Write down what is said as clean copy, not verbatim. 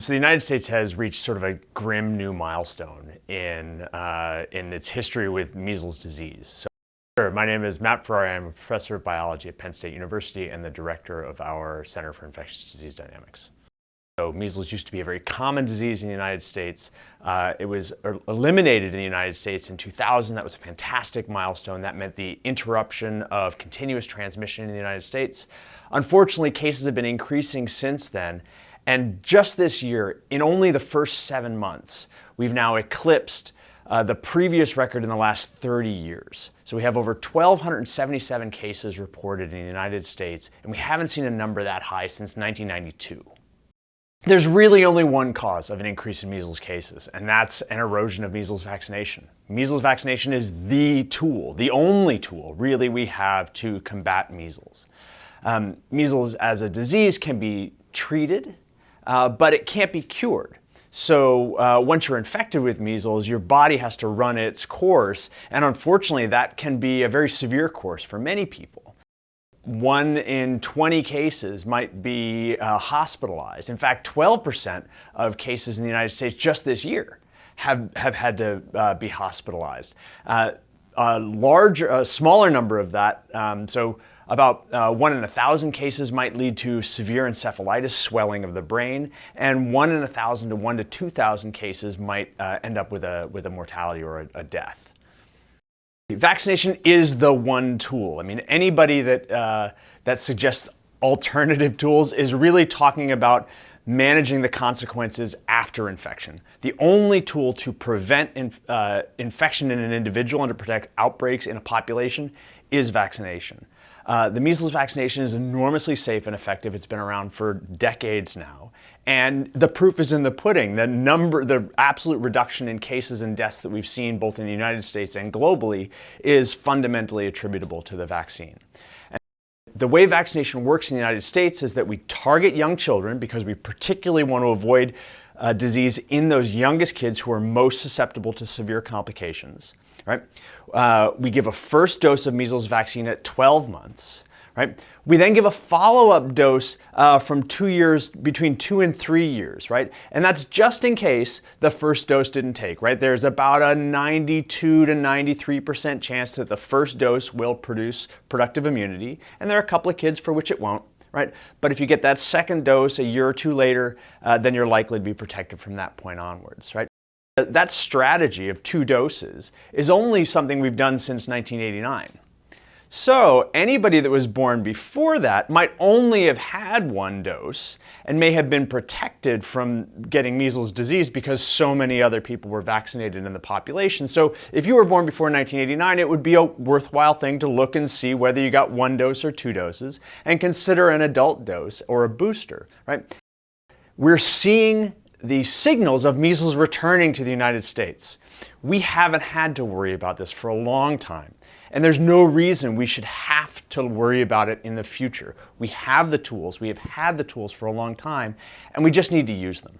So the United States has reached sort of a grim new milestone in its history with measles disease. So, my name is Matt Ferrari. I'm a professor of biology at Penn State University and the director of our Center for Infectious Disease Dynamics. So measles used to be a very common disease in the United States. It was eliminated in the United States in 2000. That was a fantastic milestone. That meant the interruption of continuous transmission in the United States. Unfortunately, cases have been increasing since then. And just this year, in only the first 7 months, we've now eclipsed the previous record in the last 30 years. So we have over 1,277 cases reported in the United States, and we haven't seen a number that high since 1992. There's really only one cause of an increase in measles cases, and that's an erosion of measles vaccination. Measles vaccination is the tool, the only tool really we have to combat measles. Measles as a disease can be treated, but it can't be cured. So once you're infected with measles, your body has to run its course, and unfortunately that can be a very severe course for many people. 1 in 20 cases might be hospitalized. In fact, 12% of cases in the United States just this year have had to be hospitalized. A smaller number of that, so about 1 in 1,000 cases might lead to severe encephalitis, swelling of the brain, and 1 in 1,000 to 1 to 2,000 cases might end up with a mortality or a death. Vaccination is the one tool. I mean, anybody that suggests alternative tools is really talking about managing the consequences after infection. The only tool to prevent infection in an individual and to protect outbreaks in a population is vaccination. The measles vaccination is enormously safe and effective. It's been around for decades now. And the proof is in the pudding. The absolute reduction in cases and deaths that we've seen both in the United States and globally is fundamentally attributable to the vaccine. And the way vaccination works in the United States is that we target young children because we particularly want to avoid disease in those youngest kids who are most susceptible to severe complications. Right? We give a first dose of measles vaccine at 12 months. Right? We then give a follow-up dose from 2 years, between 2 and 3 years, right? And that's just in case the first dose didn't take, right? There's about a 92 to 93% chance that the first dose will produce productive immunity, and there are a couple of kids for which it won't, right? But if you get that second dose a year or two later, then you're likely to be protected from that point onwards, right? That strategy of 2 doses is only something we've done since 1989. So anybody that was born before that might only have had 1 dose and may have been protected from getting measles disease because so many other people were vaccinated in the population. So if you were born before 1989, it would be a worthwhile thing to look and see whether you got 1 dose or 2 doses and consider an adult dose or a booster, right? We're seeing the signals of measles returning to the United States. We haven't had to worry about this for a long time. And there's no reason we should have to worry about it in the future. We have the tools, we have had the tools for a long time, and we just need to use them.